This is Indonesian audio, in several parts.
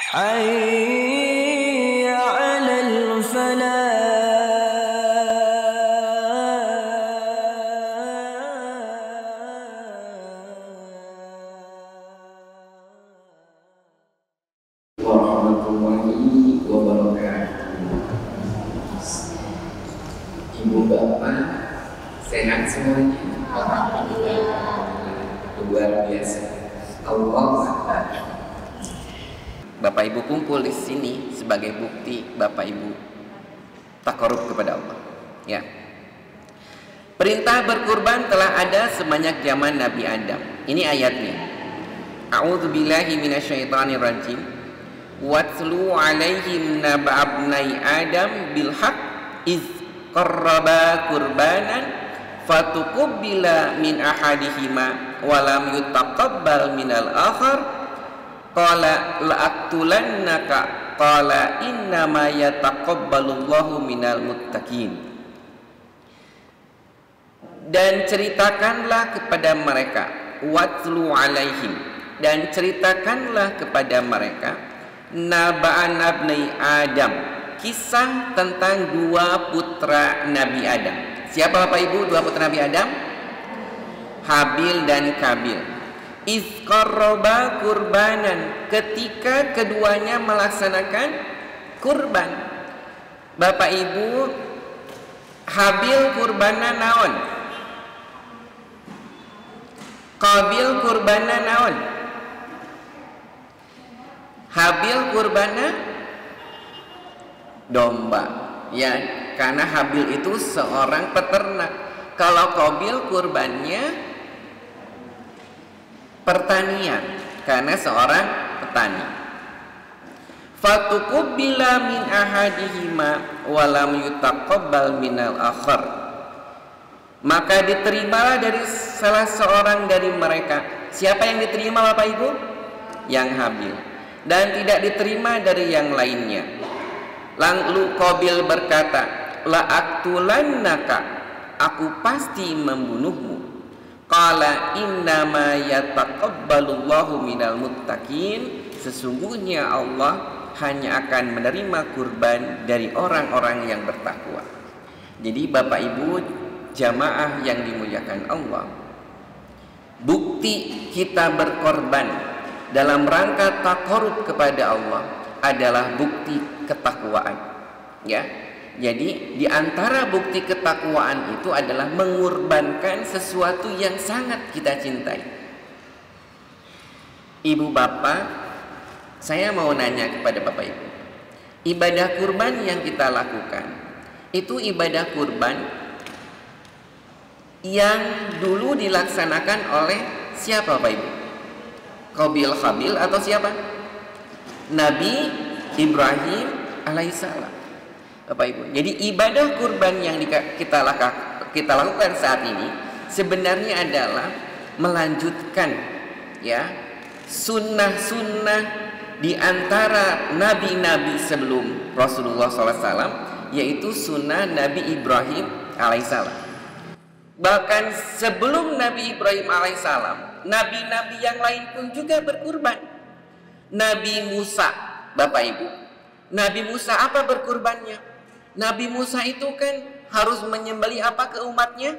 حي على warahmatullahi wabarakatuh. Ibu bapak sehat semuanya? Luar biasa. Allah. Bapak Ibu kumpul di sini sebagai bukti Bapak Ibu takarub kepada Allah. Ya. Perintah berkurban telah ada semenjak zaman Nabi Adam. Ini ayatnya. A'udzubillahi minasyaitonirrajim. Watlu alaihim naba'abnai Adam bilhaq iz qarraba qurbanan fatuqubbila min ahadihima walam yutaqabbal minal akhar qala la'aktulannaka qala innama yataqabbalullahu minal muttaqin. Dan ceritakanlah kepada mereka, watlu alaihim, dan ceritakanlah kepada mereka naba'an abnai Adam, kisah tentang dua putra Nabi Adam. Siapa Bapak Ibu dua putra Nabi Adam? Habil dan Kabil. Iz qarraba kurbanan, ketika keduanya melaksanakan kurban. Bapak Ibu, Habil kurbana naon? Qabil kurbana naon? Habil kurbana domba, ya, karena Habil itu seorang peternak. Kalau Qabil kurbannya pertanian, karena seorang petani. Fatuqubbila min ahadihima walam yutaqabbal minal akhar, maka diterimalah dari salah seorang dari mereka. Siapa yang diterima Bapak Ibu? Yang Habil. Dan tidak diterima dari yang lainnya. Lalu Qabil berkata, la'aktulannaka, aku pasti membunuhmu. Qala innama yataqabbalullahu minal muttaqin, sesungguhnya Allah hanya akan menerima kurban dari orang-orang yang bertakwa. Jadi Bapak Ibu jamaah yang dimuliakan Allah, bukti kita berkorban dalam rangka takarub kepada Allah adalah bukti ketakwaan. Ya. Jadi di antara bukti ketakwaan itu adalah mengorbankan sesuatu yang sangat kita cintai. Ibu bapak, saya mau nanya kepada Bapak Ibu, ibadah kurban yang kita lakukan itu ibadah kurban yang dulu dilaksanakan oleh siapa Bapak Ibu? Qabil Habil atau siapa? Nabi Ibrahim alaihissalam. Bapak Ibu, jadi ibadah kurban yang kita lakukan saat ini sebenarnya adalah melanjutkan, ya, sunnah-sunnah di antara nabi-nabi sebelum Rasulullah SAW, yaitu sunnah Nabi Ibrahim alaihissalam. Bahkan sebelum Nabi Ibrahim alaihissalam, nabi-nabi yang lain pun juga berkurban. Nabi Musa, Bapak Ibu, Nabi Musa apa berkurbannya? Nabi Musa itu kan harus menyembelih apa ke umatnya?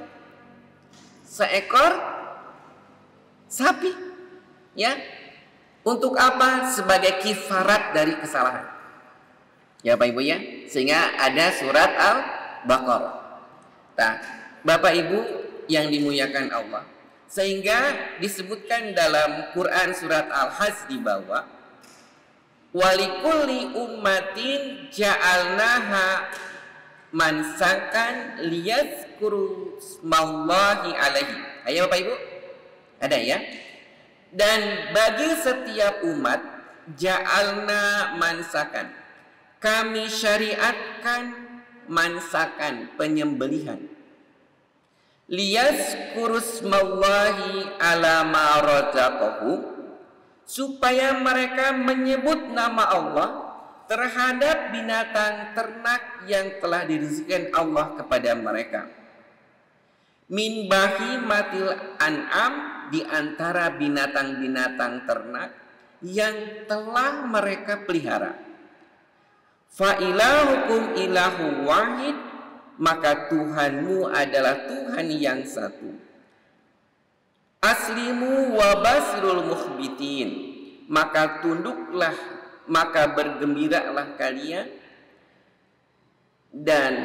Seekor sapi, ya. Untuk apa? Sebagai kifarat dari kesalahan. Ya Bapak Ibu ya, sehingga ada surat Al-Baqarah. Nah, Bapak Ibu yang dimuliakan Allah, sehingga disebutkan dalam Quran surat Al-Hajj di bawah, walikulli ummatin ja'alnaha mansakan liyazkuru smallahi alaihi. Ayo Bapak Ibu, ada ya? Dan bagi setiap umat ja'alna mansakan, kami syariatkan mansakan, penyembelihan, liyazkuru smallahi ala ma razaqahum, supaya mereka menyebut nama Allah terhadap binatang ternak yang telah dirizkikan Allah kepada mereka. Min bahimatil an'am, di antara binatang-binatang ternak yang telah mereka pelihara. Fa ilahukum ilahu wahid, maka Tuhanmu adalah Tuhan yang satu. Aslimu wa basirul mukhbitin, maka tunduklah, maka bergembiralah kalian dan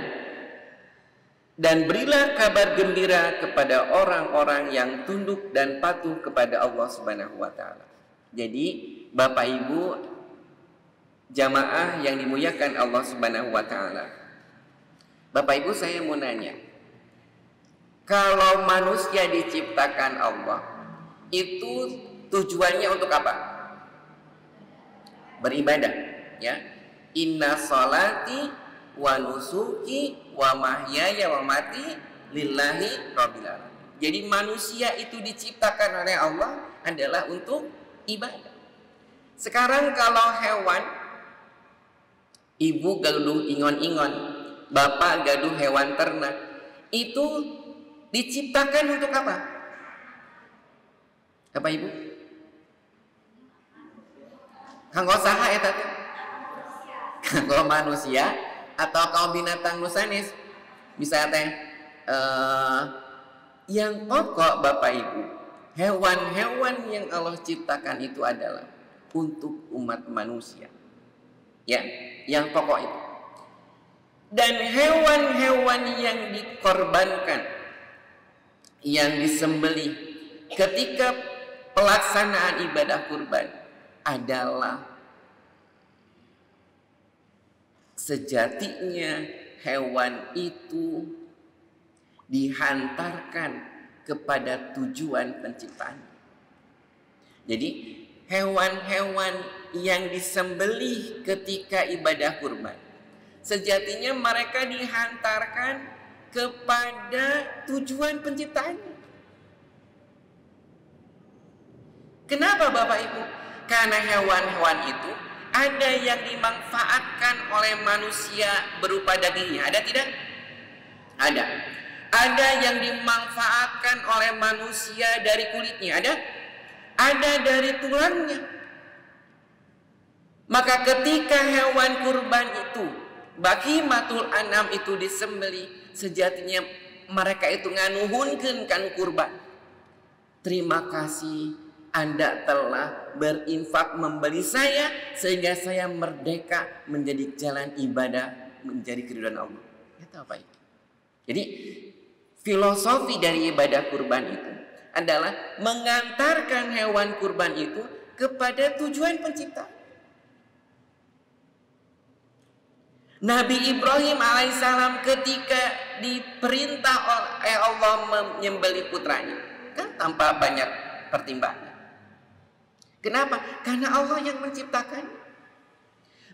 berilah kabar gembira kepada orang-orang yang tunduk dan patuh kepada Allah Subhanahu wa taala. Jadi, Bapak Ibu jamaah yang dimuliakan Allah Subhanahu wa taala. Bapak Ibu, saya mau nanya. Kalau manusia diciptakan Allah, itu tujuannya untuk apa? Beribadah, ya. Inna sholati wa nusuki wa mahyaya wa mati lillahi rabbil alamin. Jadi manusia itu diciptakan oleh Allah adalah untuk ibadah. Sekarang kalau hewan, ibu gaduh ingon-ingon, bapak gaduh hewan ternak, itu diciptakan untuk apa? Apa Ibu? Kanggo saha eta teh? Kanggo manusia atau kaum binatang nu sanes? Bisa teh yang pokok Bapak Ibu, hewan-hewan yang Allah ciptakan itu adalah untuk umat manusia. Ya, yang pokok itu. Dan hewan-hewan yang dikorbankan, yang disembelih ketika pelaksanaan ibadah kurban adalah sejatinya hewan itu dihantarkan kepada tujuan penciptaan. Jadi hewan-hewan yang disembelih ketika ibadah kurban, sejatinya mereka dihantarkan kepada tujuan penciptaan. Kenapa Bapak Ibu? Karena hewan-hewan itu ada yang dimanfaatkan oleh manusia berupa dagingnya, ada tidak? Ada. Ada yang dimanfaatkan oleh manusia dari kulitnya, ada? Ada dari tulangnya. Maka ketika hewan kurban itu, bahimatul an'am itu disembelih, sejatinya mereka itu nganuhunkeun kan kurban. Terima kasih Anda telah berinfak membeli saya sehingga saya merdeka menjadi jalan ibadah, menjadi keridhaan Allah. Itu apa itu? Jadi filosofi dari ibadah kurban itu adalah mengantarkan hewan kurban itu kepada tujuan pencipta. Nabi Ibrahim alaihissalam ketika diperintah oleh Allah menyembelih putranya, kan tanpa banyak pertimbangan. Kenapa? Karena Allah yang menciptakan.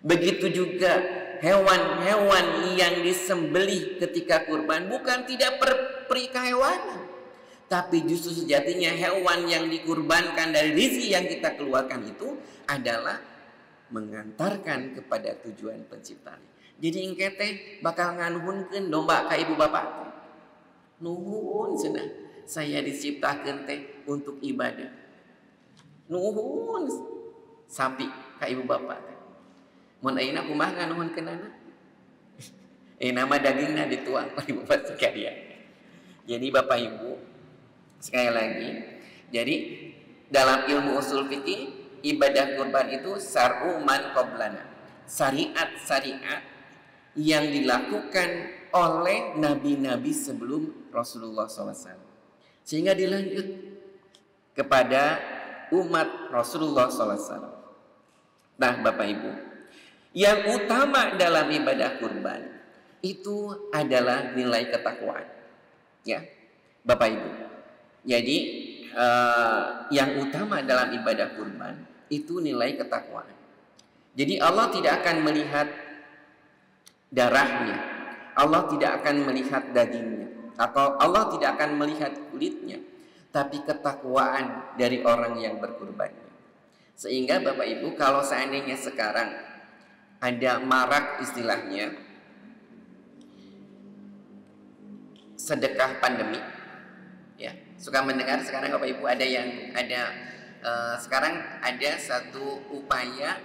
Begitu juga hewan-hewan yang disembelih ketika kurban bukan tidak peri kehewanan, tapi justru sejatinya hewan yang dikurbankan dari rezeki yang kita keluarkan itu adalah mengantarkan kepada tujuan penciptaan. Jadi engke teh bakal nganuhunkeun domba ka ibu bapak teh. Nuhun cenah, saya diciptakeun teh untuk ibadah. Nuhun sapi ka ibu bapak teh. Mun ayeuna kumaha nganuhunkeunana? Nama dagingna dituang ka ibu bapak sekalian. Jadi Bapak Ibu, sekali lagi, jadi dalam ilmu usul fikih, ibadah kurban itu syar'u man qablana. Syariat-syariat yang dilakukan oleh nabi-nabi sebelum Rasulullah SAW, sehingga dilanjut kepada umat Rasulullah SAW. Nah Bapak Ibu, yang utama dalam ibadah kurban itu adalah nilai ketakwaan, ya Bapak Ibu. Jadi yang utama dalam ibadah kurban itu nilai ketakwaan. Jadi Allah tidak akan melihat darahnya, Allah tidak akan melihat dagingnya, atau Allah tidak akan melihat kulitnya, tapi ketakwaan dari orang yang berkurbannya. Sehingga Bapak Ibu, kalau seandainya sekarang ada marak istilahnya sedekah pandemi, ya suka mendengar sekarang Bapak Ibu ada sekarang ada satu upaya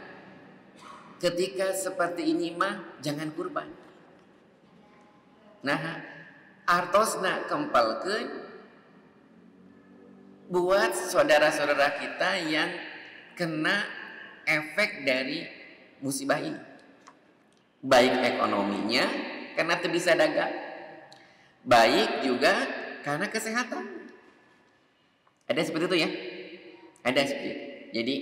ketika seperti ini mah jangan kurban. Nah, artosna kempalkeun buat saudara-saudara kita yang kena efek dari musibah ini, baik ekonominya karena tidak bisa dagang, baik juga karena kesehatan. Ada seperti itu ya, ada seperti itu. Jadi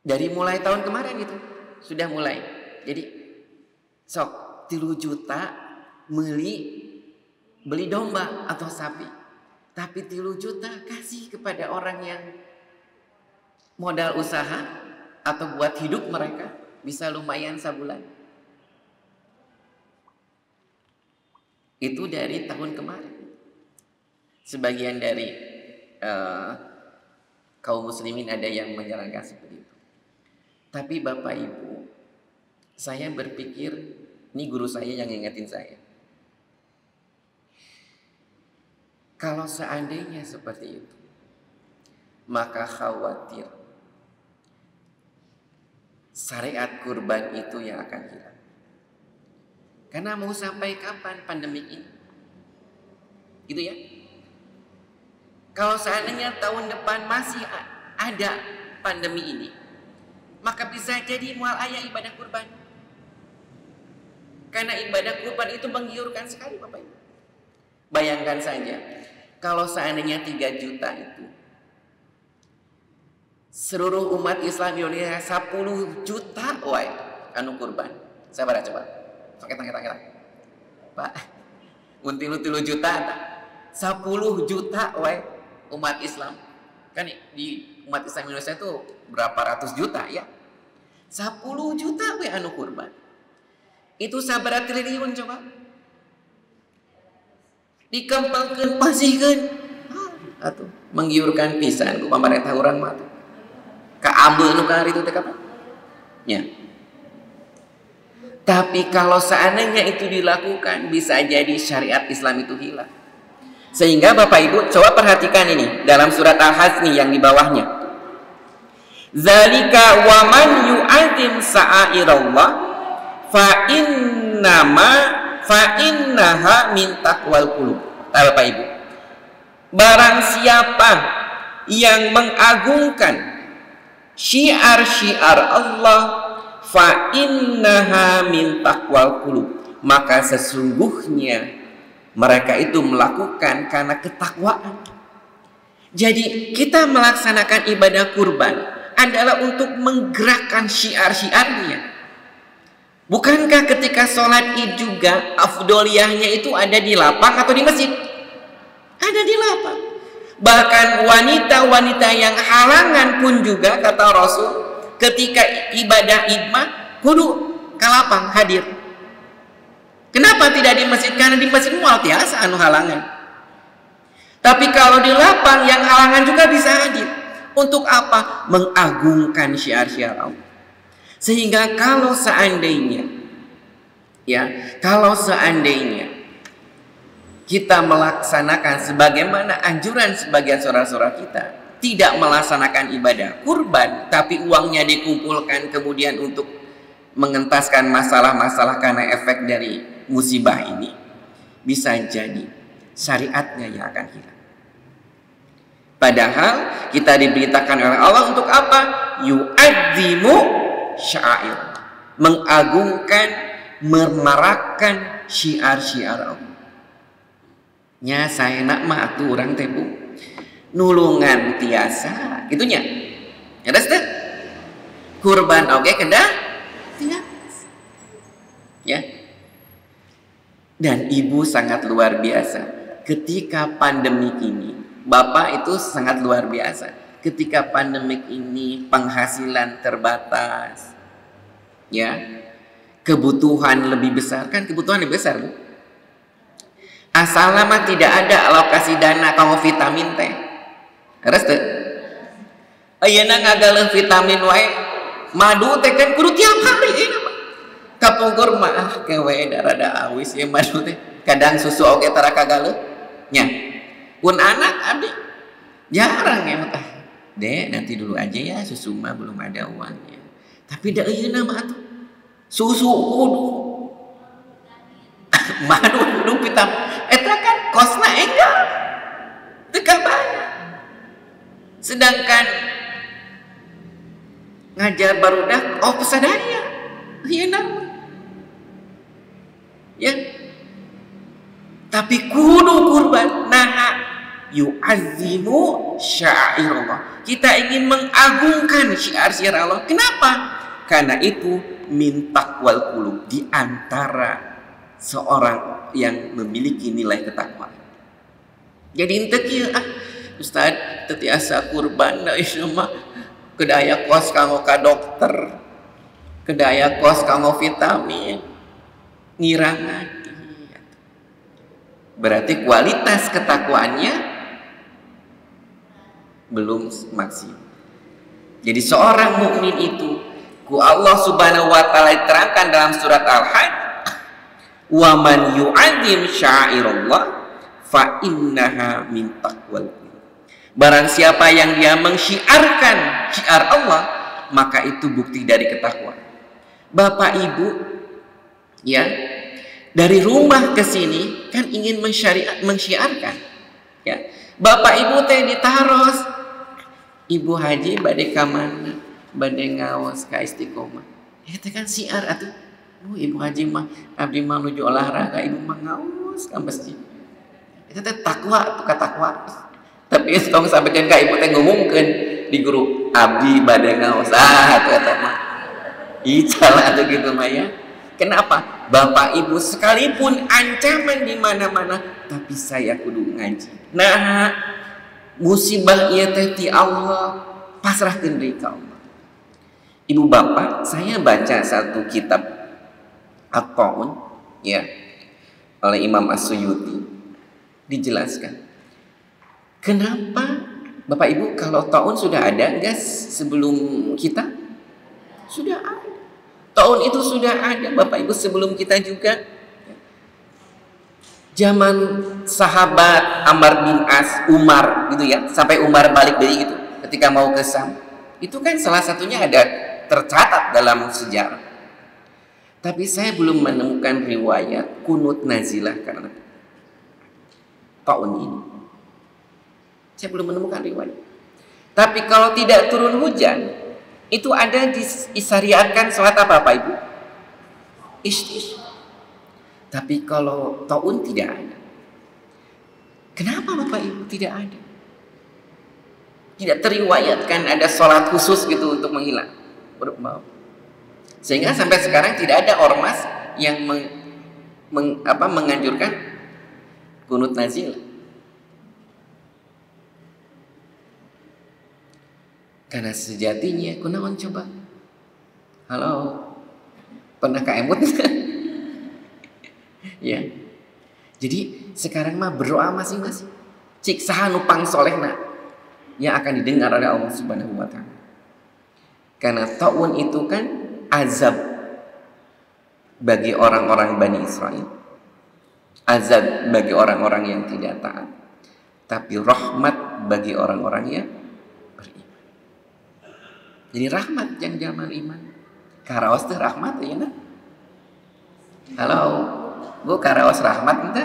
dari mulai tahun kemarin itu sudah mulai. Jadi sok 3 juta beli domba atau sapi, tapi 3 juta kasih kepada orang yang modal usaha atau buat hidup mereka bisa lumayan sebulan. Itu dari tahun kemarin. Sebagian dari kaum muslimin ada yang menyarankan seperti itu. Tapi Bapak Ibu, saya berpikir, ini guru saya yang ngingetin saya, kalau seandainya seperti itu, maka khawatir syariat kurban itu yang akan hilang. Karena mau sampai kapan pandemi ini? Gitu ya. Kalau seandainya tahun depan masih ada pandemi ini, maka bisa jadi mual ayah ibadah kurban. Karena ibadah kurban itu menggiurkan sekali Bapak Ibu. Bayangkan saja, kalau seandainya 3 juta itu, seluruh umat Islam Indonesia 10 juta wae anu kurban. Sabar coba. Sakit. Pak, untilu 3 juta 10 juta wae umat Islam. Kan di umat Islam Indonesia itu berapa ratus juta ya? 10 juta we anu kurban. Itu sabaraha triliun coba. Dikempelkeun pasihkeun. Atuh menggiurkan pisan ku pamarentah urang mah. Ka abeu nu kahari itu teh kapan? Ya. Tapi kalau seandainya itu dilakukan, bisa jadi syariat Islam itu hilang. Sehingga Bapak Ibu coba perhatikan ini dalam surat Al-Hajj nih yang di bawahnya. Zalika wa man yu'adzim sa'airallah fa innaha min taqwal qulub. Bapak Ibu, barang siapa yang mengagungkan syiar-syiar Allah, fa innaha min taqwal qulub, maka sesungguhnya mereka itu melakukan karena ketakwaan. Jadi kita melaksanakan ibadah kurban adalah untuk menggerakkan syiar-syiarnya. Bukankah ketika sholat id juga afdoliyahnya itu ada di lapang atau di masjid? Ada di lapang. Bahkan wanita-wanita yang halangan pun juga kata Rasul, ketika ibadah id mah kudu ke lapang hadir. Kenapa tidak di masjid? Karena di masjid mual tiasa anu halangan. Tapi kalau di lapang yang halangan juga bisa hadir. Untuk apa? Mengagungkan syiar-syiar Allah. Sehingga kalau seandainya kita melaksanakan sebagaimana anjuran sebagian saudara-saudara kita, tidak melaksanakan ibadah kurban, tapi uangnya dikumpulkan kemudian untuk mengentaskan masalah-masalah karena efek dari musibah ini, bisa jadi syariatnya yang akan hilang. Padahal kita diberitakan oleh Allah untuk apa? Yu'adzimu sya'air, mengagungkan, memarakkan syiar-syiar Allah. Nya saya nak mah atuh urang teh Bu, nulungan tiasa gitunya. Ada teh kurban oge kedah tiasa. Ya. Dan Ibu sangat luar biasa. Ketika pandemik ini, Bapak itu sangat luar biasa. Ketika pandemik ini penghasilan terbatas, ya, kebutuhan lebih besar, kan kebutuhan lebih besar Bu. Asal lama tidak ada alokasi dana kanggo vitamin teh. Terus teh ayeuna ngagaleun vitamin wae, madu teh kan kudu tiap hari euna mah. Kapungkur mah kewe rada awis ye madu teh. Kadang susu oge tara kagaleuh. Nya. Pun anak abdi Jarang ya mah. Dek, nanti dulu aja ya, susu mah belum ada uangnya. Tapi da ieu mah atuh. Susu kudu. Madu kudu pita. Eta kan kosna enggak. Teu banyak. Sedangkan ngajar barudak pesadaya. Ieu nama. Ya. Tapi kudu kurban. Nah, yu'azzimu sya'irallah. Kita ingin mengagungkan syiar-syiar Allah. Kenapa? Karena itu min taqwal qulub, di antara seorang yang memiliki nilai ketakwaan. Jadi ente kieu Ustaz, teu tiasa kurban da ieu mah kedaya kos kanggo ka dokter. Kedaya kos kanggo vitamin. Ngirangan. Berarti kualitas ketakwaannya belum maksimal. Jadi seorang mukmin itu ku Allah Subhanahu wa taala diterangkan dalam surat Al-Hajj, "Wa man yu'azzim sya'irallah fa innaha min taqwal qulub." Barang siapa yang dia mensyiarkan syiar Allah, maka itu bukti dari ketakwaan. Bapak Ibu, ya, dari rumah ke sini kan ingin mensyiarkan, ya. Bapak Ibu teh ditaros, Ibu Haji bade ka mana? Bade ngaos ka Istiqomah. Eta kan syiar atuh. Ibu Haji mah abdi mah nuju olahraga, ibu mah ngaos ka masjid. Eta teh takwa, tuh takwa. Tapi tong sampaikan ka ibu teh ngomongkeun di grup abdi bade ngaos. Atuh eta mah. Ical atuh gitu mah ya. Kenapa? Bapak Ibu sekalipun ancaman di mana-mana, tapi saya kudu ngaji. Nah, musibah ieu teh ti Allah, pasrahkeun deui ka Allah. Ibu bapak, saya baca satu kitab At-Ta'un, ya, oleh Imam As-Suyuti, dijelaskan. Kenapa Bapak Ibu kalau ta'un sudah ada enggak sebelum kita? Sudah ada. Ta'un itu sudah ada Bapak Ibu sebelum kita juga. Zaman sahabat Ammar bin As, Umar gitu ya, sampai Umar balik dari itu ketika mau ke Sam. Itu kan salah satunya ada tercatat dalam sejarah. Tapi saya belum menemukan riwayat kunut nazilah karena ta'un ini. Saya belum menemukan riwayat. Tapi kalau tidak turun hujan, itu ada disyariatkan salat apa Pak Ibu? Istisqa. Tapi kalau ta'un tidak ada. Kenapa Bapak Ibu tidak ada? Tidak teriwayatkan ada salat khusus gitu untuk menghilang. Sehingga sampai sekarang tidak ada ormas yang menganjurkan kunut nazilah. Karena sejatinya, kunaon coba? Halo, pernah kaemut? Ya. Jadi sekarang mah berdoa masing-masing. Cik saha nu pangsolehna yang akan didengar oleh Allah Subhanahu wa taala. Karena ta'un itu kan azab bagi orang-orang Bani Israel. Azab bagi orang-orang yang tidak taat. Tapi rahmat bagi orang-orang yang beriman. Jadi rahmat yang zaman iman. Karaos teh rahmat ya nah. Halo, Bu karaos rahmat ente?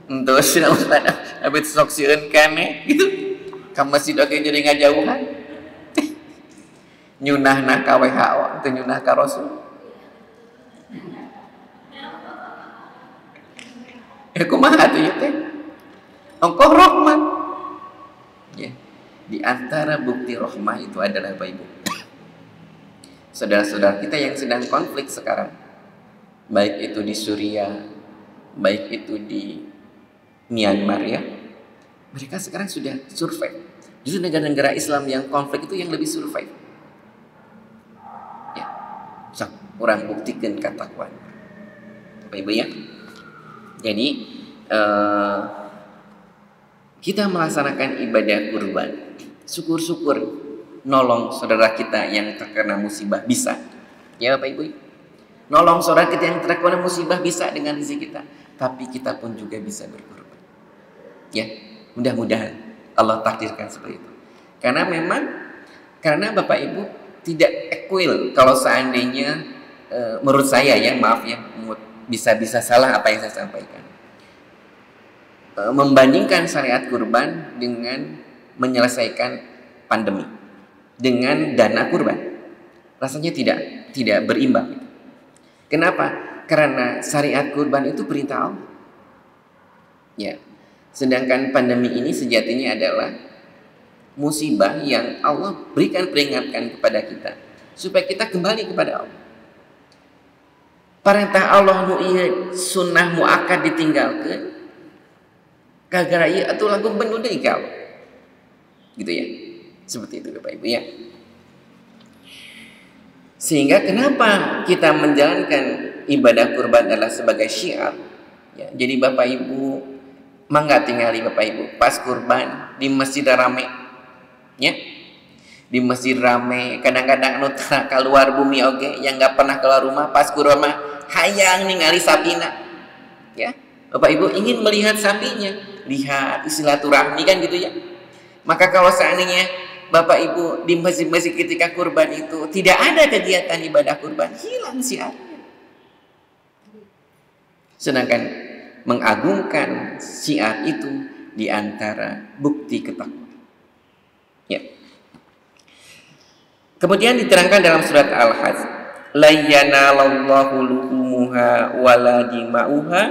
Ente sih Ustaz, abis sok sieun kene gitu. Ka masjid oge jadi ngajauhan. Nyunahna ka WHO, teu nyunah ka Rasul. Kumaha atuh ieu teh? Engkau rahmat. Ya. Di antara bukti rahmah itu adalah Bapak Ibu, saudara-saudara kita yang sedang konflik sekarang, baik itu di Suriah, baik itu di Myanmar ya, mereka sekarang sudah survive. Justru negara-negara Islam yang konflik itu yang lebih survive. Ya, bisa kurang buktikan ketakwaan, Bapak Ibu ya. Jadi kita melaksanakan ibadah kurban, syukur-syukur nolong saudara kita yang terkena musibah bisa, ya Bapak Ibu. Nolong saudara kita yang terkena musibah bisa dengan rezeki kita, tapi kita pun juga bisa berkorban. Ya, mudah-mudahan Allah takdirkan seperti itu. Karena Bapak Ibu tidak equal kalau seandainya menurut saya ya, maaf ya, bisa salah apa yang saya sampaikan. Membandingkan syariat kurban dengan menyelesaikan pandemi dengan dana kurban, rasanya tidak berimbang. Kenapa? Karena syariat kurban itu perintah Allah. Ya. Sedangkan pandemi ini sejatinya adalah musibah yang Allah berikan peringatan kepada kita supaya kita kembali kepada Allah. Perintah Allah nu ieu sunnah muakkad ditinggalkeun gara-gara ieu atuh lagu bener deui ka Allah. Gitu ya. Seperti itu Bapak Ibu ya. Sehingga kenapa kita menjalankan ibadah kurban adalah sebagai syiar ya. Jadi Bapak Ibu mangga tingali Bapak Ibu pas kurban di masjid rame ya. Di masjid rame, kadang-kadang anu keluar bumi oge yang nggak pernah keluar rumah pas kurban mah hayang ningali sapina ya. Bapak Ibu ingin melihat sapinya, lihat silaturahmi kan gitu ya. Maka kalau seandainya Bapak Ibu di masjid-masjid ketika kurban itu tidak ada kegiatan ibadah kurban, hilang syiarnya. Sedangkan mengagungkan syiar itu di antara bukti ketakwaan. Ya. Kemudian diterangkan dalam surat Al-Hajj, la yanalallahu luhumuha wala dima'uha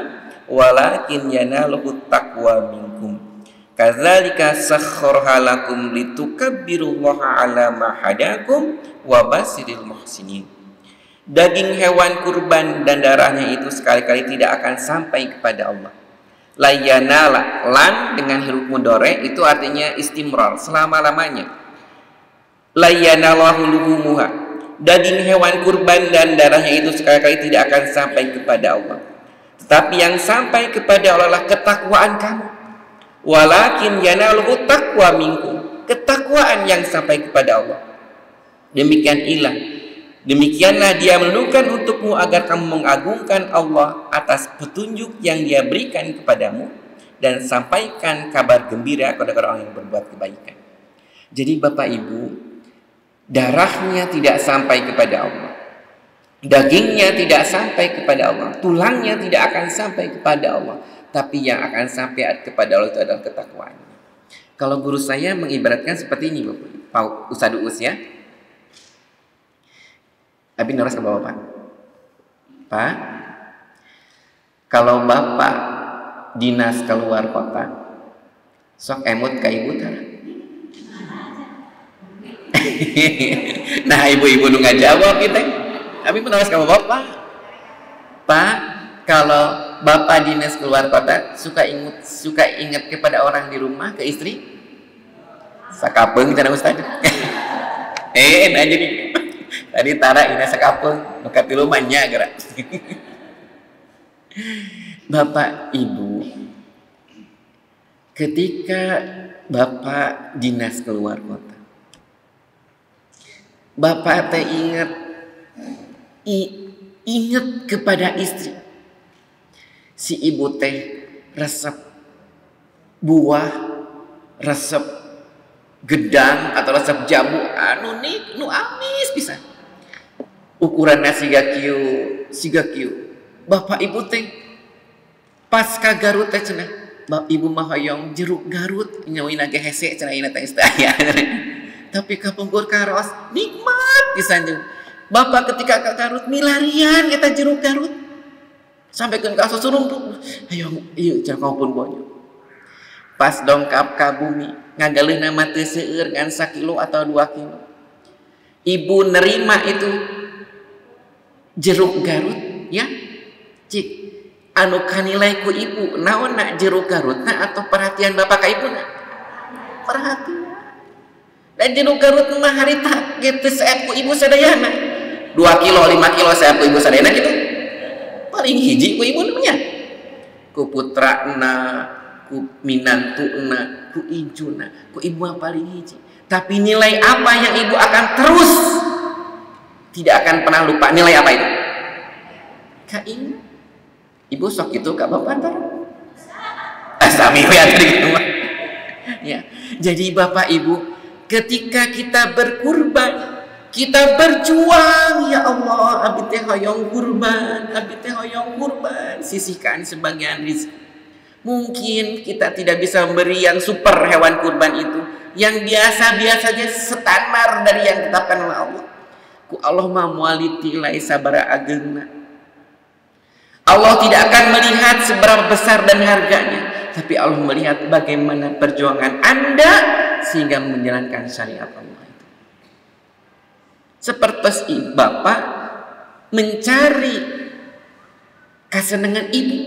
walakin yanaluhu taqwa minkum. Kadzalika sakhkharaha lakum litukabbirullaha ala ma hadakum wa basiril muhsinin. Daging hewan kurban dan darahnya itu sekali-kali tidak akan sampai kepada Allah. La yanala, lan dengan huruf mudhari itu artinya istimrar, selama-lamanya. La yanalahu luhumuha. Daging hewan kurban dan darahnya itu sekali-kali tidak akan sampai kepada Allah. Tetapi yang sampai kepada Allah adalah ketakwaan kamu. Walakin yanaluhu taqwa minkum. Ketakwaan yang sampai kepada Allah. Demikianlah dia menentukan untukmu agar kamu mengagungkan Allah atas petunjuk yang dia berikan kepadamu dan sampaikan kabar gembira kepada orang yang berbuat kebaikan. Jadi Bapak Ibu, darahnya tidak sampai kepada Allah, dagingnya tidak sampai kepada Allah, tulangnya tidak akan sampai kepada Allah, tapi yang akan sampai kepada Allah itu adalah ketakwaan. Kalau guru saya mengibaratkan seperti ini Pak Ustadz Uus ya. Abi neras ke Bapak. Pak, kalau Bapak dinas keluar kota, sok emut ka ibu tara. Nah ibu-ibu nu ngajawab kita. Abi meneras ke Bapak. Pak, kalau Bapak dinas keluar kota suka ingat kepada orang di rumah, ke istri? Sakapeung cenah Ustaz. Nah jadi tadi tara ina sakapeung, maka tilu manya gerak. Bapak Ibu, ketika Bapak dinas keluar kota, Bapak teh ingat kepada istri. Si ibu teh resep buah, resep gedang atau resep jamu anu nu amis pisan. Ukuranna siga kieu. Bapak ibu teh pas ka Garut teh cenah. Ibu mah hoyong jeruk Garut nyawina ge hese cenah ina teh istaya. Tapi kapungkur karos nikmat pisan jeung. Bapak ketika ka Garut milarian eta jeruk Garut. Sampaikan ke surumpuk. Ayo ieu cenah kaupun bonyo. Pas dongkap ka bumi ngagaleuna mah teu seueur ngan 1 kilo atau 2 kilo. Ibu nerima itu jeruk Garut ya. Cik anu kanilai ku ibu naonna jeruk Garutna atau perhatian bapak ka ibuna? Perhatian. Dan jeruk Garut mah harita gitu saep ku ibu sadayana. 2 kilo 5 kilo saep ku ibu sadayana gitu. Paling hiji ku ibu namanya. Ku putrana, ku minantuna, ku injuna, ku ibu yang paling hiji. Tapi nilai apa yang ibu akan terus tidak akan pernah lupa? Nilai apa itu? Kain. Ibu sok itu kak bapak ntar. Asami ya tadi gitu mah. Ya. Jadi Bapak Ibu, ketika kita berkurban, kita berjuang, ya Allah, abdi teh hoyong kurban, abdi teh hoyong kurban, sisihkan sebagian rezeki. Mungkin kita tidak bisa memberi yang super hewan kurban itu, yang biasa-biasa saja standar dari yang ditetapkan oleh Allah. Ku Allah mah moal tilai sabara ageungna. Allah tidak akan melihat seberapa besar dan harganya, tapi Allah melihat bagaimana perjuangan Anda sehingga menjalankan syariat Allah itu. Seperti Bapak mencari kesenangan Ibu,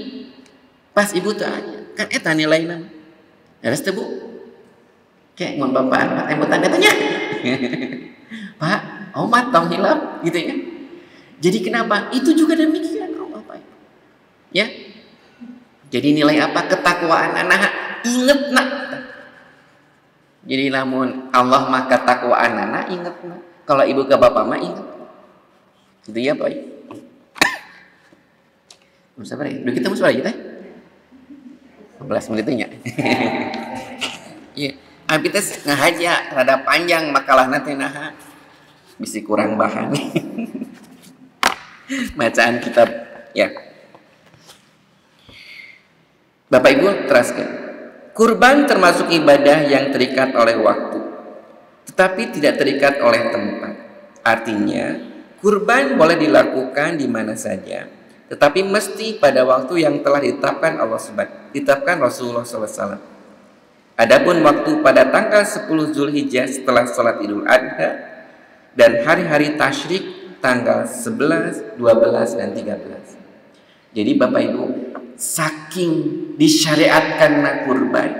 pas Ibu tanya, kan eta nilainya, harus tebu, kayak mau Bapak anak yang bertanya tanya, Pak, omat tong hilap, gitu ya. Jadi kenapa? Itu juga demikian Allah Pak. Ya, jadi nilai apa? Ketakwaan anak, inget nak. Jadi namun Allah mah ketakwaan anak, inget nak. Kalau ibu ke bapak mah inget. Gitu ya Pak. Sabar ya. Udah kita musyawarah kita. 15 menitnya. Iya. Abi teh ngahaja rada panjang makalahna teh naha. Bisi kurang bahan. Bacaan kitab ya. Bapak Ibu teraskan, kurban termasuk ibadah yang terikat oleh waktu, tetapi tidak terikat oleh tempat. Artinya, kurban boleh dilakukan di mana saja, tetapi mesti pada waktu yang telah ditetapkan ditetapkan Rasulullah SAW. Adapun waktu pada tanggal 10 Zulhijjah setelah sholat Idul Adha dan hari-hari tasyrik tanggal 11, 12, dan 13. Jadi Bapak Ibu, saking disyariatkan kurban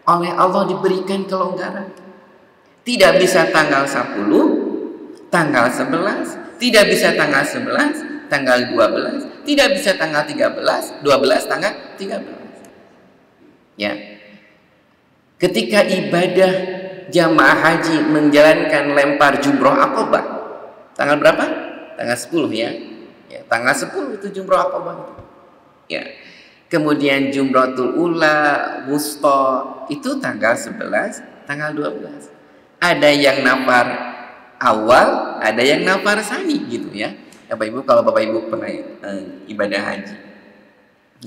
oleh Allah diberikan kelonggaran. Tidak bisa tanggal 10, tanggal 11, tidak bisa tanggal 11, tanggal 12, tidak bisa tanggal 13, 12, tanggal 13. Ya. Ketika ibadah jamaah haji menjalankan lempar jumroh Aqabah, tanggal berapa? Tanggal 10 ya. Ya, tanggal 10 itu jumroh Aqabah. Ya. Kemudian Jumratul Ula, Wusta itu tanggal 11, tanggal 12. Ada yang nafar awal, ada yang nafar sani gitu ya. Bapak Ibu, kalau Bapak Ibu pernah ibadah haji.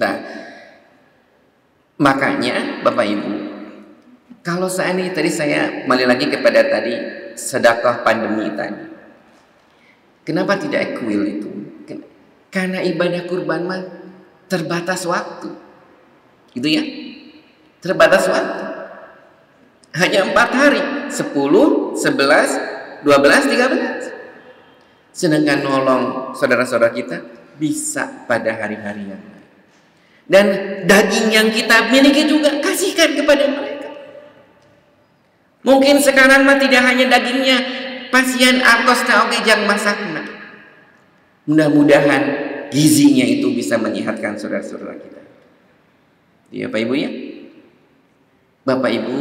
Nah, makanya Bapak Ibu, kalau seandainya tadi saya kembali lagi kepada tadi sedekah pandemi tadi. Kenapa tidak equal itu? Karena ibadah kurban mah terbatas waktu, gitu ya, terbatas waktu, hanya 4 hari, 10, 11, 12, 13. Sedangkan nolong saudara-saudara kita bisa pada hari-hari yang lain. Dan daging yang kita miliki juga kasihkan kepada mereka. Mungkin sekarang mah tidak hanya dagingnya, pasien artos taoge jang masakna. Mudah-mudahan gizinya itu bisa menyehatkan saudara-saudara kita. Ya Bapak Ibu ya. Bapak Ibu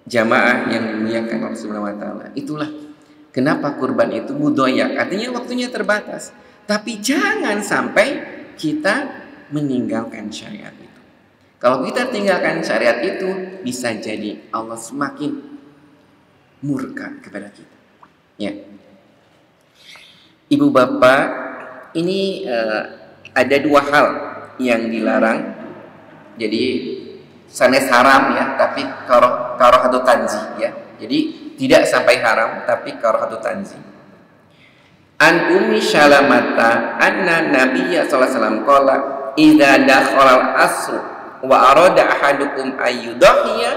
jamaah yang dimuliakan Allah Subhanahu wa taala. Itulah kenapa kurban itu mudhoyak, artinya waktunya terbatas. Tapi jangan sampai kita meninggalkan syariat itu. Kalau kita tinggalkan syariat itu, bisa jadi Allah semakin murka kepada kita. Ya. Ibu bapak, ini ada 2 hal yang dilarang. Jadi sanes haram ya, tapi karohatu tanzi ya. Jadi tidak sampai haram, tapi karohatu tanzi. An Ummi Salamata anna Nabiyya sallallahu alaihi wasallam qala idza dakhala al-asr wa arada ahadukum ayyudhiya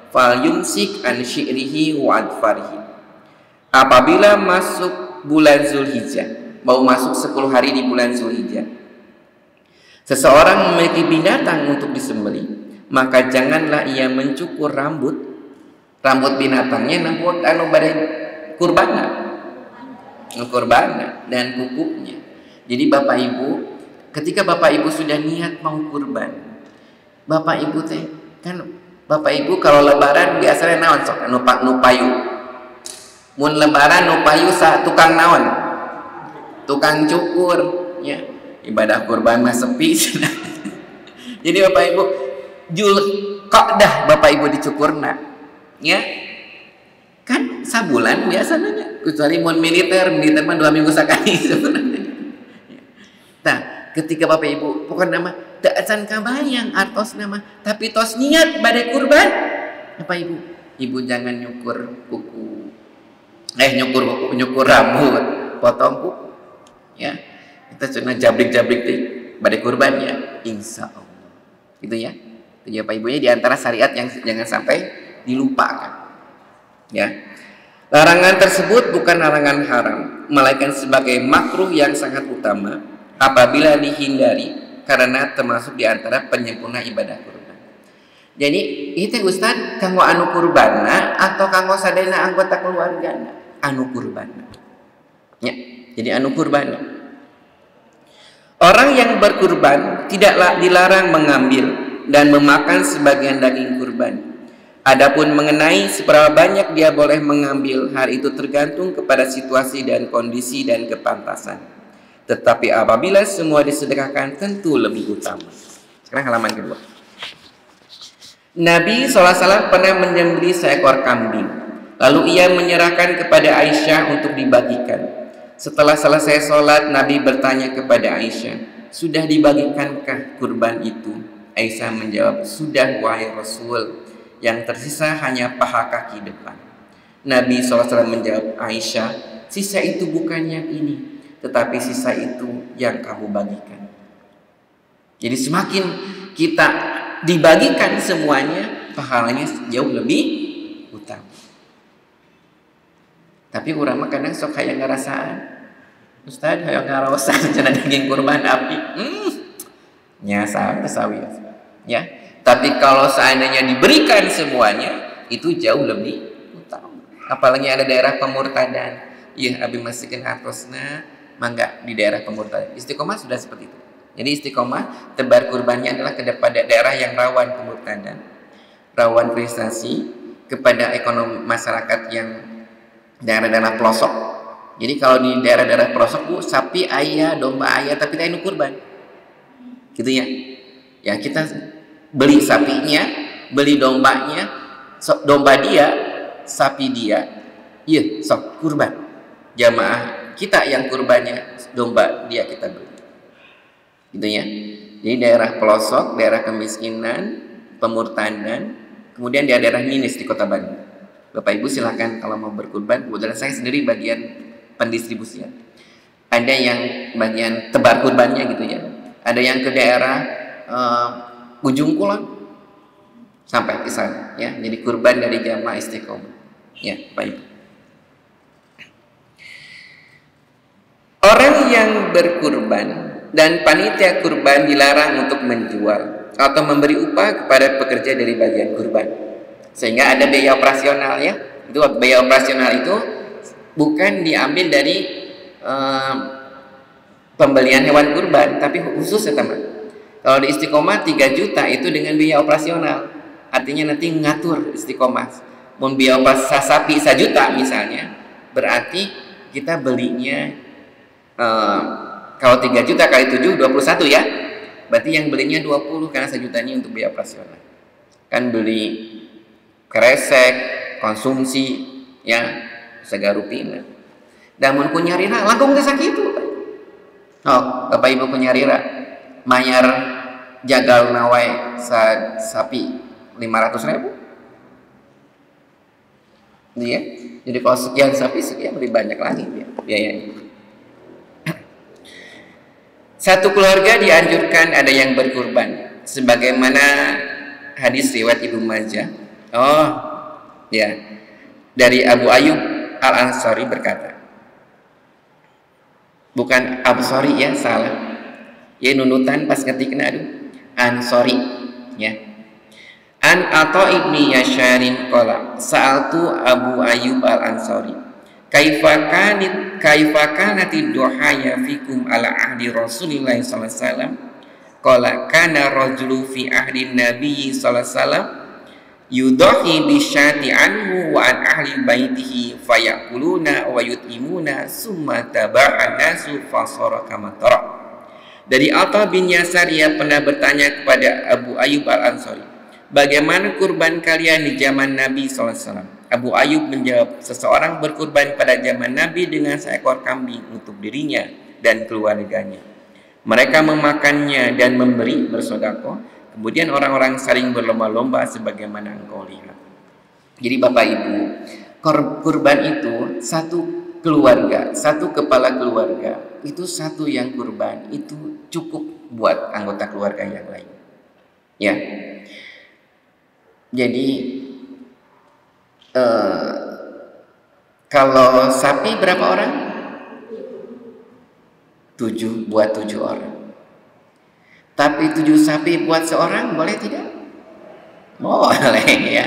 falyumsik an syi'rihi wa adfarihi. Apabila masuk bulan Zulhijjah, mau masuk 10 hari di bulan Zulhijjah, seseorang memiliki binatang untuk disembelih, maka janganlah ia mencukur rambut binatangnya namun badai kurbannya dan kukunya. Jadi Bapak Ibu, ketika Bapak Ibu sudah niat mau kurban, Bapak Ibu teh kan Bapak Ibu kalau lebaran biasanya naon sok nu payu. Mun lebaran nu payu sa tukang naon? Tukang cukur ya. Ibadah kurban mah sepi. Jadi Bapak Ibu, kok dah Bapak Ibu dicukurna ya kan sabulan biasanya kecuali mau militer mah 2 minggu sekali sebenarnya. Nah ketika Bapak Ibu pokoknya nama tak acan kabayang artos nama tapi tos niat badai kurban Bapak Ibu jangan nyukur kuku nyukur rambut potong kuku ya kita cuma jabrik-jabrik deh badai kurban ya insya Allah gitu ya. Itu ya Pak Ibunya diantara syariat yang jangan sampai dilupakan ya. Larangan tersebut bukan larangan haram melainkan sebagai makruh yang sangat utama apabila dihindari karena termasuk diantara penyempurna ibadah kurban. Jadi itu Ustaz kanggo anu kurbanna atau kanggo sadayana anggota keluarga anu kurbanna ya. Jadi anu kurbanna orang yang berkurban tidaklah dilarang mengambil dan memakan sebagian daging kurban. Adapun mengenai seberapa banyak dia boleh mengambil, hal itu tergantung kepada situasi dan kondisi dan kepantasan. Tetapi apabila semua disedekahkan tentu lebih utama. Sekarang halaman kedua. Nabi SAW pernah menyembelih seekor kambing. Lalu ia menyerahkan kepada Aisyah untuk dibagikan. Setelah selesai sholat, Nabi bertanya kepada Aisyah, sudah dibagikankah kurban itu? Aisyah menjawab, sudah wahai Rasul. Yang tersisa hanya paha kaki depan. Nabi SAW menjawab, Aisyah, sisa itu bukan yang ini, tetapi sisa itu yang kamu bagikan. Jadi semakin kita dibagikan semuanya, pahalanya jauh lebih utama. Tapi urang mah kadang sok hayang ngarasaan, Ustaz hayang ngarosan cenah daging kurban api. Nyasa sawi ya. Tapi kalau seandainya diberikan semuanya, itu jauh lebih utama. Apalagi ada daerah pemurtadan. Ya, abi masikin hartosna, mangga di daerah pemurtadan. Istiqomah sudah seperti itu. Jadi istiqomah tebar kurbannya adalah kepada daerah yang rawan pemurtadan, rawan prestasi, kepada ekonomi masyarakat yang daerah-daerah pelosok. Jadi kalau di daerah-daerah pelosok, sapi ayah, domba ayah, tapi tidak kurban. Gitu ya. Ya kita beli sapinya, beli dombanya, domba dia, sapi dia, iya, sok kurban. Jamaah kita yang kurbannya, domba dia kita beli. Gitu ya. Jadi daerah pelosok, daerah kemiskinan, pemurtadan, kemudian di daerah minus di Kota Bandung. Bapak Ibu silakan kalau mau berkurban, kebetulan saya sendiri bagian pendistribusian. Ada yang bagian tebar kurbannya gitu ya. Ada yang ke daerah ujung kulon sampai ke sana ya. Jadi kurban dari jamaah istiqomah ya. Baik, orang yang berkurban dan panitia kurban dilarang untuk menjual atau memberi upah kepada pekerja dari bagian kurban, sehingga ada biaya operasional ya. Itu biaya operasional itu bukan diambil dari pembelian hewan kurban, tapi khusus ya teman. Kalau di istiqomah 3 juta itu dengan biaya operasional. Artinya nanti ngatur istiqomah. Mau biaya operasi sapi 1 juta misalnya, berarti kita belinya kalau 3 juta kali 7 21 ya. Berarti yang belinya 20 karena 1 jutanya untuk biaya operasional. Kan beli kresek, konsumsi ya segarupina. Dan mun kunyarina langkung teh sakitu. Oh, Bapak Ibu kunyarira mayar jagal nawai sapi 500.000 iya. Jadi kalau sekian sapi sekian lebih banyak lagi biayanya. Satu keluarga dianjurkan ada yang berkurban sebagaimana hadis riwayat Ibnu Majah. Oh ya, dari Abu Ayyub Al-Ansari berkata, bukan Absari ya, salah ya, nunutan pas ngetikna aduh Ansori ya. An Atha ibni Yasharin qala sa'altu Abu Ayyub Al-Ansari kaifa kanatid duhaya fikum ala ahdi Rasulillah sallallahu alaihi wasallam qala kana rajulu fi ahdi Nabi sallallahu alaihi wasallam yudahi bisyati anhu wa an ahli baitihi fayakuluna wa yut'imuna summa taba'a nasu fasara kama tara. Dari Atha bin Yasar ia pernah bertanya kepada Abu Ayyub Al-Ansari, bagaimana kurban kalian di zaman Nabi SAW? Abu Ayyub menjawab, seseorang berkurban pada zaman Nabi dengan seekor kambing untuk dirinya dan keluarganya. Mereka memakannya dan memberi bersedekah. Kemudian orang-orang saling berlomba-lomba sebagaimana engkau lihat. Jadi Bapak Ibu, kurban itu satu keluarga, satu kepala keluarga, itu satu yang kurban, itu cukup buat anggota keluarga yang lain. Ya. Jadi kalau sapi berapa orang? 7 buat 7 orang. Tapi 7 sapi buat seorang boleh tidak? Boleh ya.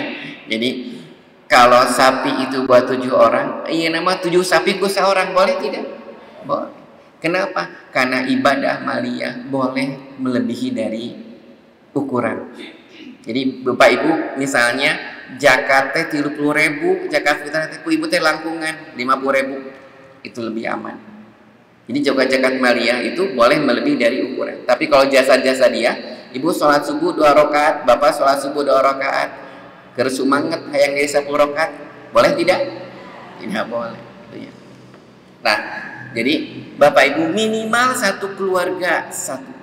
Jadi kalau sapi itu buat 7 orang, iya nama 7 sapi ku seorang, boleh tidak? Boleh. Kenapa? Karena ibadah maliyah boleh melebihi dari ukuran. Jadi Bapak Ibu misalnya zakat teh 30.000, zakat fitrah teh ku ibu teh langkungan 50.000, itu lebih aman. Jadi zakat maliyah itu boleh melebihi dari ukuran. Tapi kalau jasa-jasa dia, ibu sholat subuh 2 rakaat, bapak sholat subuh 2 rakaat, keur sumanget hayang dari 10 rakaat, boleh tidak? Tidak boleh. Nah, jadi Bapak Ibu minimal satu keluarga satu.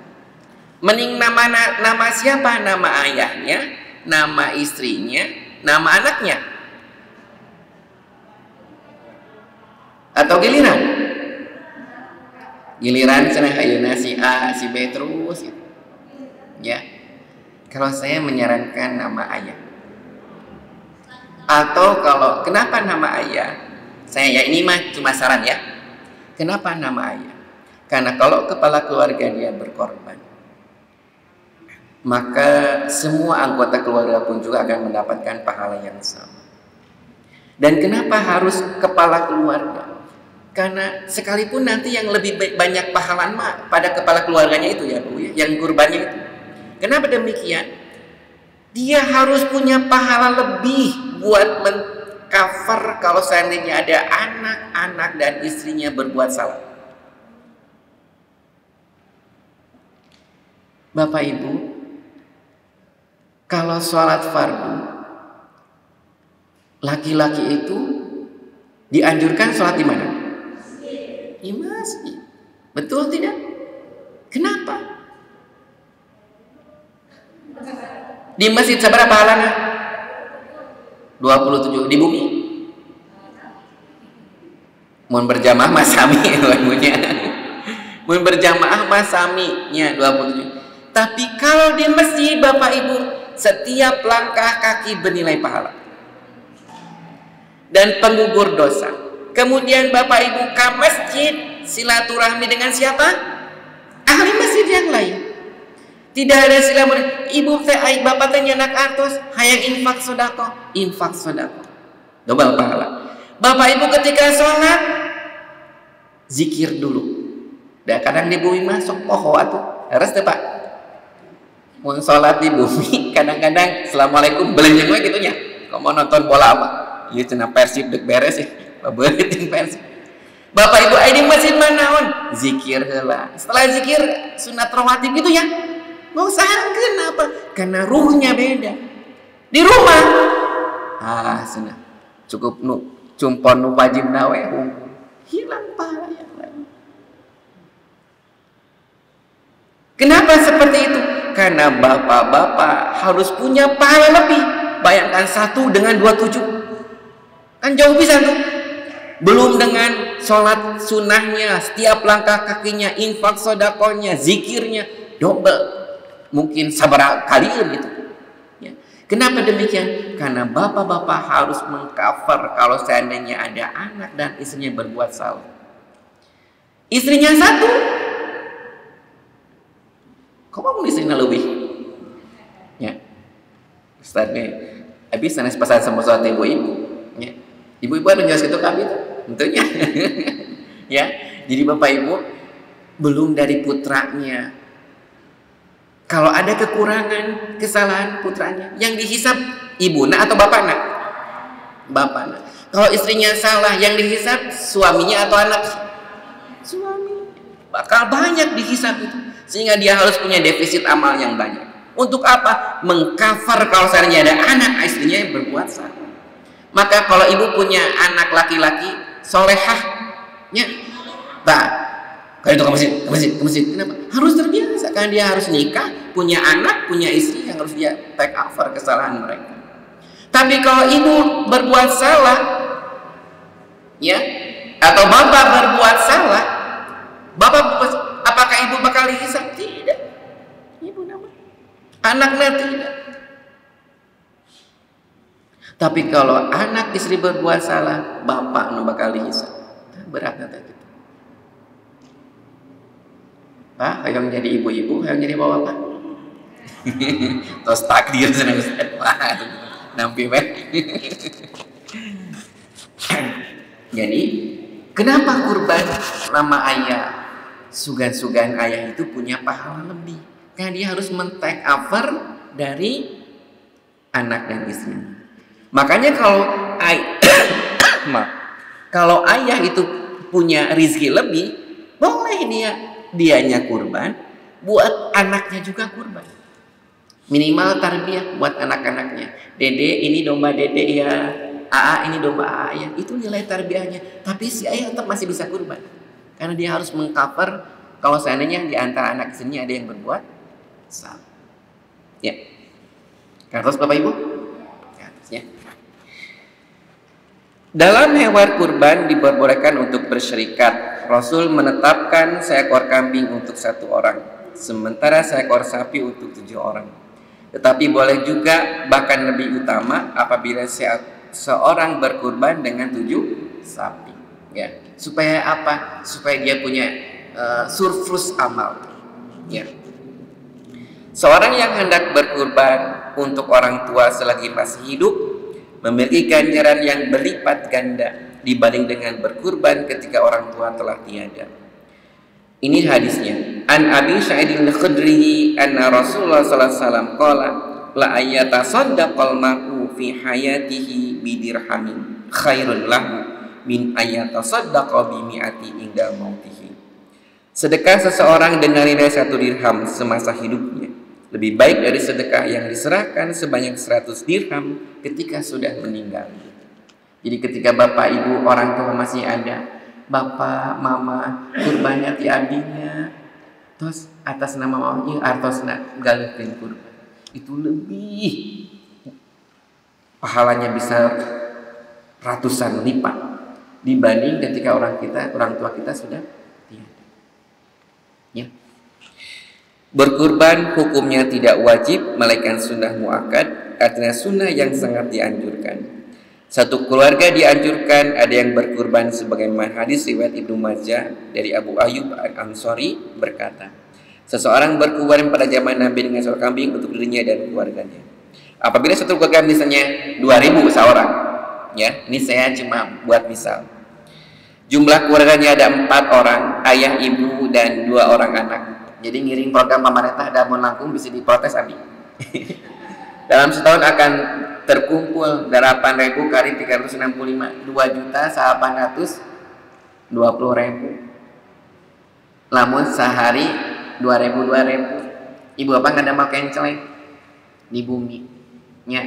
Mending nama siapa? Nama ayahnya, nama istrinya, nama anaknya, atau giliran? Giliran cenah ayeuna si A, si B terus gitu. Ya. Kalau saya menyarankan nama ayah. Atau kalau kenapa nama ayah? Saya ya ini mah cuma saran ya. Kenapa nama ayah? Karena kalau kepala keluarga dia berkorban, maka semua anggota keluarga pun juga akan mendapatkan pahala yang sama. Dan kenapa harus kepala keluarga? Karena sekalipun nanti yang lebih banyak pahala pada kepala keluarganya itu ya Bu, yang kurbannya itu. Kenapa demikian? Dia harus punya pahala lebih buat men-cover kalau seandainya ada anak-anak dan istrinya berbuat salah. Bapak Ibu, kalau sholat fardu, laki-laki itu dianjurkan sholat di mana? Di masjid. Betul tidak? Kenapa? Di masjid seberapa pahalanya? 27. Di bumi? Mun berjamaah masami lagunya. Mun berjamaah masaminya 27. Tapi kalau di masjid Bapak Ibu, setiap langkah kaki bernilai pahala dan penggugur dosa. Kemudian Bapak Ibu ke masjid silaturahmi dengan siapa? Ahli masjid yang lain. Tidak ada silaturahmi. Ibu teh bapak teh nyanak artos, hayang infak sedekah. Double pahala. Bapak Ibu ketika sholat zikir dulu. Da kadang di bumi masuk poho atuh. Harus teh Pak. Mun sholat di bumi kadang-kadang assalamualaikum belenjeng we kitu nya. Komo nonton bola mah. Ieu cenah Persib dek beres sih. Babeureut Persib. Bapak Ibu aya di masjid manaon? Zikir heula. Setelah zikir sunat rawatib gitu ya. Mau sangkeun apa? Karena ruhnya beda. Di rumah cenah cukup nu cumpon nu wajib nawe hilang pahala yang lain. Kenapa seperti itu? Karena bapak-bapak harus punya pahala lebih. Bayangkan 1 dengan 27. Kan jauh pisan tuh. Belum dengan sholat sunnahnya, setiap langkah kakinya, infak sodakohnya, zikirnya, double. Mungkin sabaraha kalian gitu. Ya. Kenapa demikian? Karena bapak-bapak harus mengcover kalau seandainya ada anak dan istrinya berbuat salah. Istrinya 1. Kok mau istrinya lebih? Ya. Ustaz nih, habis sanes pesan sama suatu ibu-ibu. Ya. Ibu-ibu ada jelas itu kami tuh, tentunya. Ya, jadi Bapak Ibu belum dari putranya. Kalau ada kekurangan, kesalahan putranya, yang dihisab ibuna atau bapaknya? Bapaknya. Kalau istrinya salah, yang dihisab suaminya atau anak? Suami. Bakal banyak dihisab itu, sehingga dia harus punya defisit amal yang banyak. Untuk apa? Mengcover kalau seandainya ada anak istrinya yang berbuat salah. Maka kalau ibu punya anak laki-laki solehahnya, bah, kalau itu ke masjid. Kenapa? Harus terbiasa, karena dia harus nikah, punya anak, punya istri yang harus dia take over kesalahan mereka. Tapi kalau ibu berbuat salah, ya, atau bapak berbuat salah, apakah ibu bakal dihisab? Tidak. Ibu nama, anaknya tidak. Tapi kalau anak istri berbuat salah, bapak nu bakal dihisab. Beratnya tadi. Pak, yang jadi ibu-ibu, yang jadi bapak. Terus takdir senang Ustaz. Wah, nampi weh. Jadi, kenapa kurban nama ayah? Sugan-sugan ayah itu punya pahala lebih. Karena dia harus men-take over dari anak dan istrinya. Makanya kalau ayah itu punya rizki lebih, boleh dianya kurban, buat anaknya juga kurban. Minimal tarbiyah buat anak-anaknya. Dede ini domba dede ya, AA ini domba AA ya. Itu nilai tarbiyahnya. Tapi si ayah tetap masih bisa kurban. Karena dia harus mengcover kalau seandainya di antara anak istrinya ada yang berbuat salah. Ya. Terus Bapak Ibu? Ya. Dalam hewan kurban diperbolehkan untuk berserikat. Rasul menetapkan seekor kambing untuk 1 orang, sementara seekor sapi untuk 7 orang. Tetapi boleh juga, bahkan lebih utama, apabila seorang berkurban dengan 7 sapi. Ya, supaya apa? Supaya dia punya surplus amal. Ya. Seorang yang hendak berkurban untuk orang tua selagi masih hidup memiliki ganjaran yang berlipat ganda dibanding dengan berkurban ketika orang tua telah tiada. Ini hadisnya. An Abi Sa'id al-Khudri anna Rasulullah sallallahu alaihi wasallam qala la ayatasaddaqal mar'u fi hayatihi bidirhamin khairun lahu min ayatasaddaqa bi mi'ati inda mautihi. Sedekah seseorang dengan nilai 1 dirham semasa hidupnya lebih baik dari sedekah yang diserahkan sebanyak 100 dirham ketika sudah meninggal. Jadi ketika bapak ibu orang tua masih ada, bapak mama kurbannya ti abdinya, terus atas nama mamanya artosna galeukeun kurban, itu lebih pahalanya bisa ratusan lipat dibanding ketika orang tua kita sudah tiada. Ya. Berkurban hukumnya tidak wajib, melainkan sunnah muakkad, artinya sunnah yang sangat dianjurkan. Satu keluarga dianjurkan ada yang berkurban sebagaimana hadis riwayat Ibnu Majah dari Abu Ayyub Al-Ansari berkata, seseorang berkurban pada zaman Nabi dengan seekor kambing untuk dirinya dan keluarganya. Apabila satu keluarga misalnya 2.000 seorang, ya, ini saya cuma buat misal. Jumlah keluarganya ada 4 orang, ayah, ibu, dan 2 orang anak. Jadi ngiring program pemerintah damun langkung bisa diprotes abdi. Dalam setahun akan terkumpul 8.000 kali 365, 2.820.000. Lamun sehari 2.000. Ibu apa nggak ada mau kenceleng di bumi nya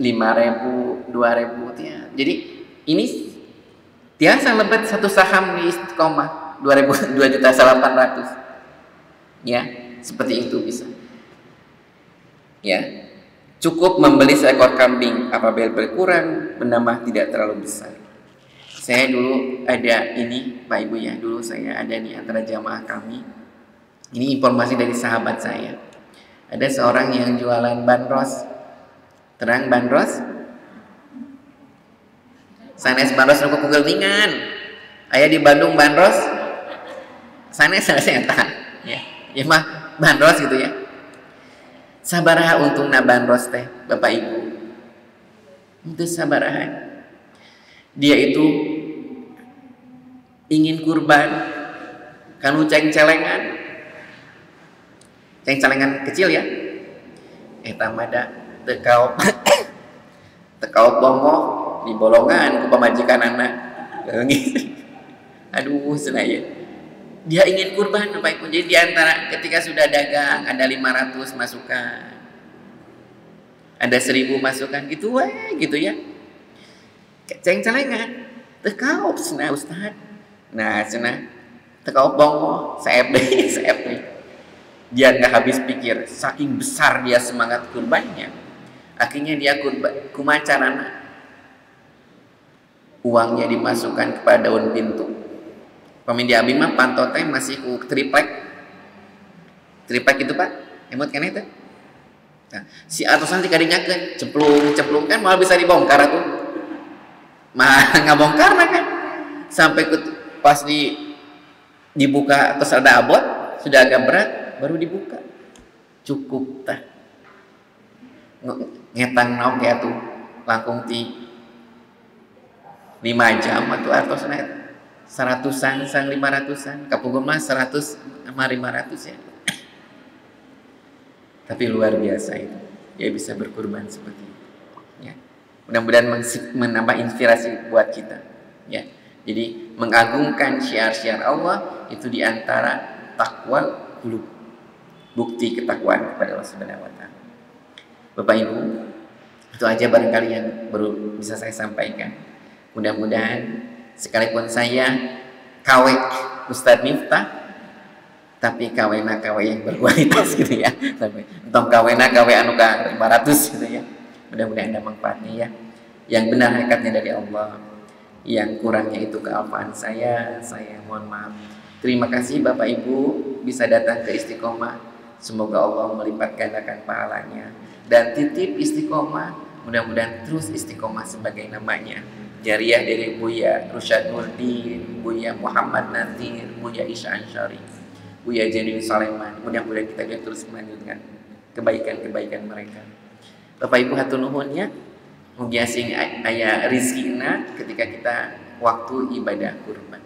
5.000, 2.000 ya. Jadi ini tiasa lebet satu saham di istiqomah 2.800.000. Ya, seperti itu bisa. Ya, cukup membeli seekor kambing, apabila berkurang menambah tidak terlalu besar. Saya dulu ada ini Pak Ibu ya, dulu saya ada di antara jamaah kami. Ini informasi dari sahabat saya. Ada seorang yang jualan bandros. Terang bandros? Sanes bandros nu kugelingan. Aya di Bandung bandros. Sanes eta. Ya mah bandros gitu ya. Sabaraha untungna bandros teh Bapak Ibu. Itu sabaraha. Dia itu ingin kurban kanu ceng-celengan. Ceng-celengan kecil ya. Eta mada tekau bomo di bolongan ku pamajikan anak. Aduh senaya. Dia ingin kurban Bapak Ibu. Jadi di antara ketika sudah dagang ada 500 masukan, ada 1000 masukan gitu gitu ya. Ceng-celengan tekaup cenah Ustaz. Nah, cenah tekaup bongo, saeb deui, saeb deui. Dia nggak habis pikir, saking besar dia semangat kurbannya. Akhirnya dia kurban, kumacarana uangnya dimasukkan kepada daun pintu. Pemindah abi mah pantote masih ku triplek. Triplek itu Pak, emot kan itu. Nah, si atosan ti kadinyakeun, cemplung kan malah bisa dibongkar atuh. Mah ngabongkar kan. Sampai pas dibuka terus ada abot, sudah agak berat baru dibuka. Cukup tah. Ngetang naon ge atuh langkung ti 5 jam atau artosna 100-an sang 500-an kapungkur mah 100 sama 500 ya. Tapi luar biasa itu dia bisa berkurban seperti itu ya. Mudah-mudahan menambah inspirasi buat kita ya. Jadi mengagungkan syiar-syiar Allah itu diantara takwa qulub, bukti ketakwaan kepada Allah Subhanahu wa taala. Bapak Ibu, itu aja barangkali yang baru bisa saya sampaikan. Mudah-mudahan sekalipun saya KW Ustadz Miftah, tapi kawena KW yang berkualitas gitu ya. Entong kawena KW anu ka 500 gitu ya. Mudah-mudahan ada manfaatnya ya. Yang benar hakikatnya dari Allah. Yang kurangnya itu kealpaan saya mohon maaf. Terima kasih Bapak Ibu bisa datang ke Istiqomah. Semoga Allah melipat gandakan pahalanya dan titip Istiqomah. Mudah-mudahan terus Istiqomah sebagai namanya. Jariah dari Buya Rusyad Nurdin, Buya Muhammad Nadir, Buya Isya Ansyari, Buya Jenny Saleman. Mudah-mudahan kita juga terus melanjutkan kebaikan-kebaikan mereka. Bapak Ibu hatur nuhun ya. Mugia sing aya rizkina ketika kita waktu ibadah kurban.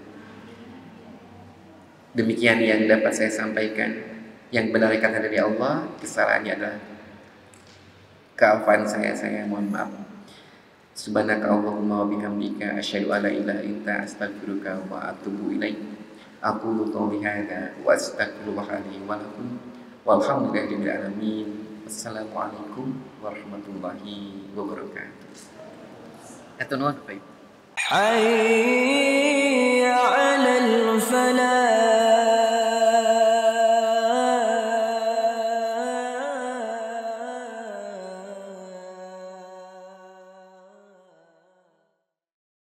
Demikian yang dapat saya sampaikan. Yang benar kata dari Allah, kesalahannya adalah kealfaan saya mohon maaf. Subhanaka Allahumma wa bihamdika asyhadu an la ilaha illa anta astaghfiruka wa atubu ilaik. Aqulu qouli hadza wa astaghfirullaha li wa lakum walhamdulillahirabbil alamin. Wassalamualaikum warahmatullahi wabarakatuh. Hatur nuhun Bapak Ibu. حي على الفلاح